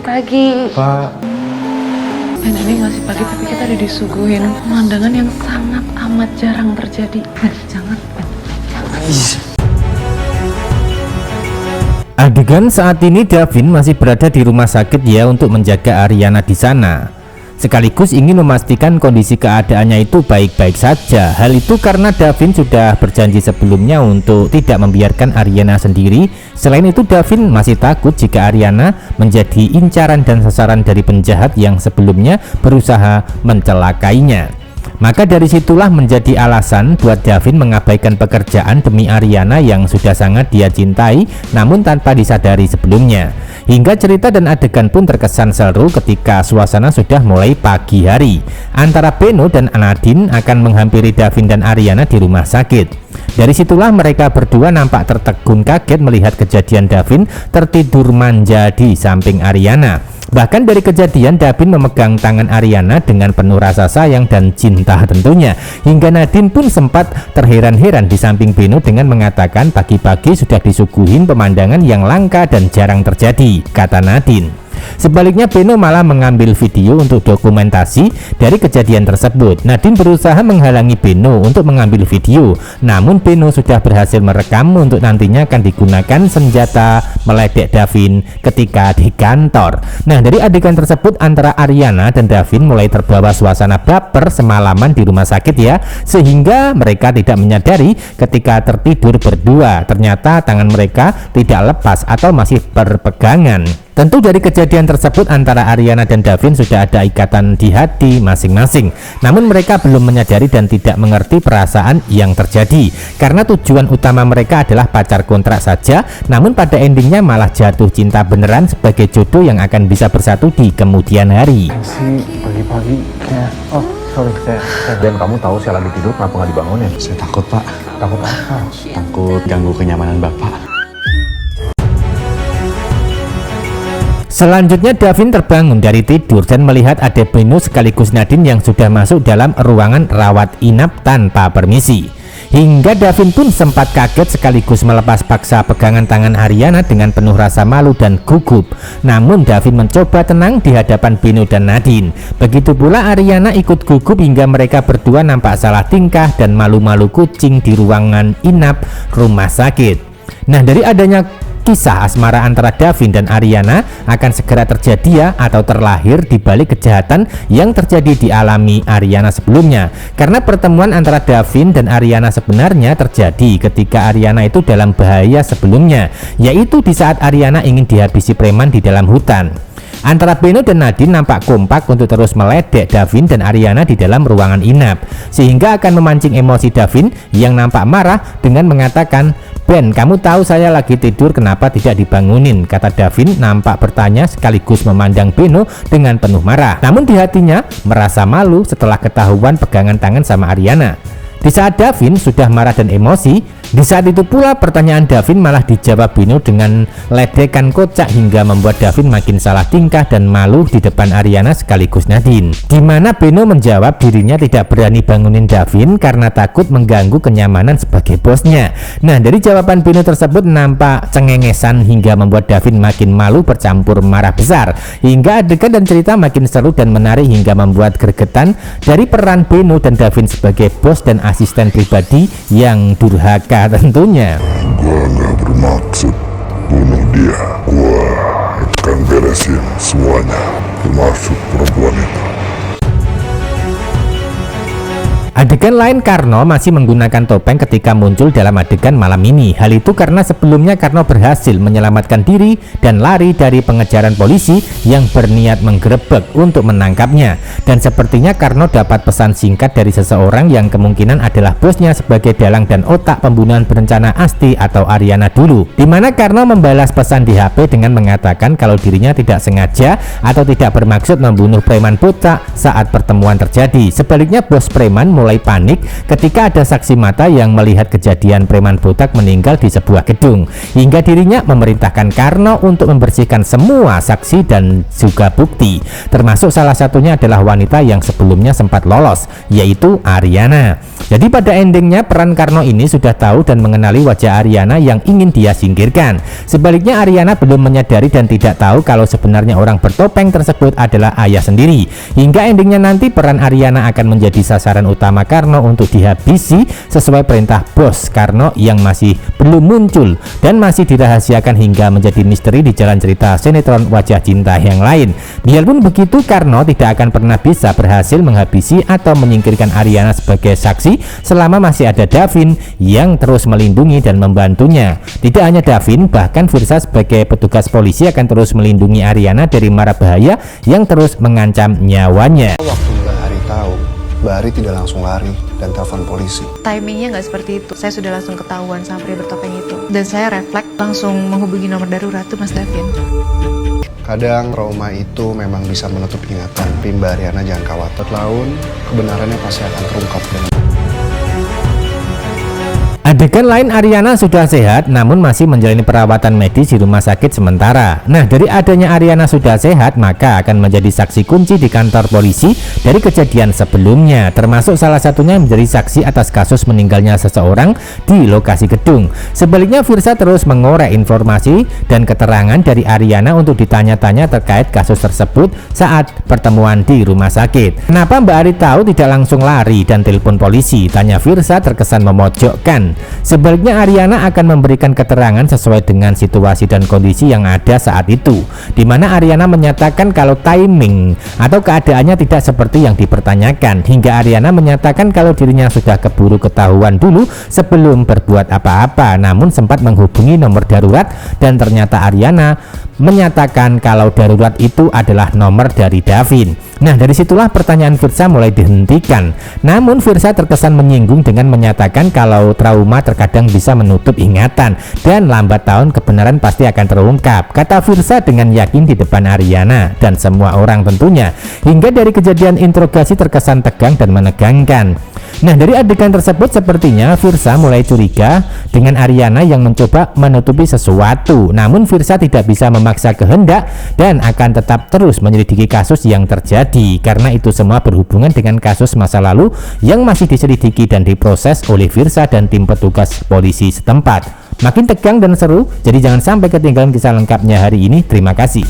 pagi. Pak. Ini masih pagi tapi kita udah disuguhin pemandangan yang sangat amat jarang terjadi. Jangan. Adegan saat ini Davin masih berada di rumah sakit ya untuk menjaga Ariana di sana. Sekaligus ingin memastikan kondisi keadaannya itu baik-baik saja. Hal itu karena Davin sudah berjanji sebelumnya untuk tidak membiarkan Ariana sendiri. Selain itu Davin masih takut jika Ariana menjadi incaran dan sasaran dari penjahat yang sebelumnya berusaha mencelakainya. Maka dari situlah menjadi alasan buat Davin mengabaikan pekerjaan demi Ariana yang sudah sangat dia cintai namun tanpa disadari sebelumnya. Hingga cerita dan adegan pun terkesan seru ketika suasana sudah mulai pagi hari. Antara Beno dan Nadine akan menghampiri Davin dan Ariana di rumah sakit. Dari situlah mereka berdua nampak tertegun kaget melihat kejadian Davin tertidur manja di samping Ariana. Bahkan dari kejadian Davin memegang tangan Ariana dengan penuh rasa sayang dan cinta tentunya. Hingga Nadine pun sempat terheran-heran di samping Beno dengan mengatakan pagi-pagi sudah disuguhin pemandangan yang langka dan jarang terjadi, kata Nadine. Sebaliknya Beno malah mengambil video untuk dokumentasi dari kejadian tersebut. Nadine berusaha menghalangi Beno untuk mengambil video, namun Beno sudah berhasil merekam untuk nantinya akan digunakan senjata meledek Davin ketika di kantor. Nah, dari adegan tersebut antara Ariana dan Davin mulai terbawa suasana baper semalaman di rumah sakit ya, sehingga mereka tidak menyadari ketika tertidur berdua ternyata tangan mereka tidak lepas atau masih berpegangan. Tentu dari kejadian tersebut antara Ariana dan Davin sudah ada ikatan di hati masing-masing. Namun mereka belum menyadari dan tidak mengerti perasaan yang terjadi. Karena tujuan utama mereka adalah pacar kontrak saja. Namun pada endingnya malah jatuh cinta beneran sebagai jodoh yang akan bisa bersatu di kemudian hari. Pagi-pagi kayak, sorry saya. Dan kamu tahu saya lagi tidur, kenapa nggak dibangunin? Saya takut, Pak. Takut apa? Takut ganggu kenyamanan Bapak. Selanjutnya Davin terbangun dari tidur dan melihat ada Beno sekaligus Nadine yang sudah masuk dalam ruangan rawat inap tanpa permisi. Hingga Davin pun sempat kaget sekaligus melepas paksa pegangan tangan Ariana dengan penuh rasa malu dan gugup. Namun Davin mencoba tenang di hadapan Beno dan Nadine. Begitu pula Ariana ikut gugup hingga mereka berdua nampak salah tingkah dan malu-malu kucing di ruangan inap rumah sakit. Nah, dari adanya kisah asmara antara Davin dan Ariana akan segera terjadi ya atau terlahir di balik kejahatan yang terjadi dialami Ariana sebelumnya. Karena pertemuan antara Davin dan Ariana sebenarnya terjadi ketika Ariana itu dalam bahaya sebelumnya, yaitu di saat Ariana ingin dihabisi preman di dalam hutan. Antara Beno dan Nadine nampak kompak untuk terus meledek Davin dan Ariana di dalam ruangan inap, sehingga akan memancing emosi Davin yang nampak marah dengan mengatakan, "Ben, kamu tahu saya lagi tidur, kenapa tidak dibangunin?" kata Davin nampak bertanya sekaligus memandang Beno dengan penuh marah. Namun di hatinya merasa malu setelah ketahuan pegangan tangan sama Ariana. Di saat Davin sudah marah dan emosi, di saat itu pula pertanyaan Davin malah dijawab Beno dengan ledekan kocak hingga membuat Davin makin salah tingkah dan malu di depan Ariana sekaligus Nadine. Di mana Beno menjawab dirinya tidak berani bangunin Davin karena takut mengganggu kenyamanan sebagai bosnya. Nah, dari jawaban Beno tersebut nampak cengengesan hingga membuat Davin makin malu bercampur marah besar. Hingga adegan dan cerita makin seru dan menarik hingga membuat gregetan dari peran Beno dan Davin sebagai bos dan asisten pribadi yang durhaka tentunya. Gua nggak bermaksud bunuh dia. Gua akan beresin semuanya, termasuk perempuan itu. Adegan lain Karno masih menggunakan topeng ketika muncul dalam adegan malam ini. Hal itu karena sebelumnya Karno berhasil menyelamatkan diri dan lari dari pengejaran polisi yang berniat menggerebek untuk menangkapnya. Dan sepertinya Karno dapat pesan singkat dari seseorang yang kemungkinan adalah bosnya sebagai dalang dan otak pembunuhan berencana Asti atau Ariana dulu. Dimana Karno membalas pesan di HP dengan mengatakan kalau dirinya tidak sengaja atau tidak bermaksud membunuh preman bocah saat pertemuan terjadi. Sebaliknya bos preman mulai mulai panik ketika ada saksi mata yang melihat kejadian preman botak meninggal di sebuah gedung, hingga dirinya memerintahkan Karno untuk membersihkan semua saksi dan juga bukti, termasuk salah satunya adalah wanita yang sebelumnya sempat lolos, yaitu Ariana. Jadi pada endingnya peran Karno ini sudah tahu dan mengenali wajah Ariana yang ingin dia singkirkan. Sebaliknya Ariana belum menyadari dan tidak tahu kalau sebenarnya orang bertopeng tersebut adalah ayah sendiri. Hingga endingnya nanti peran Ariana akan menjadi sasaran utama Karno untuk dihabisi sesuai perintah bos Karno yang masih belum muncul dan masih dirahasiakan hingga menjadi misteri di jalan cerita sinetron Wajah Cinta yang lain. Biarpun begitu, Karno tidak akan pernah bisa berhasil menghabisi atau menyingkirkan Ariana sebagai saksi selama masih ada Davin yang terus melindungi dan membantunya. Tidak hanya Davin, bahkan Firsa sebagai petugas polisi akan terus melindungi Ariana dari mara bahaya yang terus mengancam nyawanya. Waktu Mbak Ari tahu, Mbak Ari tidak langsung lari dan telepon polisi. Timingnya nggak seperti itu. Saya sudah langsung ketahuan sama pria bertopeng itu. Dan saya refleks langsung menghubungi nomor darurat tuh Mas Davin. Kadang trauma itu memang bisa menutup ingatan, tapi Mbak Ariana jangan khawatir. Laun, kebenarannya pasti akan terungkap dengan Adegan lain, Ariana sudah sehat namun masih menjalani perawatan medis di rumah sakit sementara. Nah, dari adanya Ariana sudah sehat, maka akan menjadi saksi kunci di kantor polisi dari kejadian sebelumnya, termasuk salah satunya menjadi saksi atas kasus meninggalnya seseorang di lokasi gedung. Sebaliknya Firsa terus mengorek informasi dan keterangan dari Ariana untuk ditanya-tanya terkait kasus tersebut saat pertemuan di rumah sakit. Kenapa Mbak Ari tahu tidak langsung lari dan telepon polisi? Tanya Firsa terkesan memojokkan. Sebaliknya Ariana akan memberikan keterangan sesuai dengan situasi dan kondisi yang ada saat itu, di mana Ariana menyatakan kalau timing atau keadaannya tidak seperti yang dipertanyakan, hingga Ariana menyatakan kalau dirinya sudah keburu ketahuan dulu sebelum berbuat apa-apa, namun sempat menghubungi nomor darurat dan ternyata Ariana menyatakan kalau darurat itu adalah nomor dari Davin. Nah, dari situlah pertanyaan Firsa mulai dihentikan. Namun Firsa terkesan menyinggung dengan menyatakan kalau trauma terkadang bisa menutup ingatan dan lambat laun kebenaran pasti akan terungkap, kata Firsa dengan yakin di depan Ariana dan semua orang tentunya. Hingga dari kejadian interogasi terkesan tegang dan menegangkan. Nah, dari adegan tersebut sepertinya Firsa mulai curiga dengan Ariana yang mencoba menutupi sesuatu. Namun Firsa tidak bisa memaksa kehendak dan akan tetap terus menyelidiki kasus yang terjadi, karena itu semua berhubungan dengan kasus masa lalu yang masih diselidiki dan diproses oleh Firsa dan tim petugas polisi setempat. Makin tegang dan seru, jadi jangan sampai ketinggalan kisah lengkapnya hari ini. Terima kasih.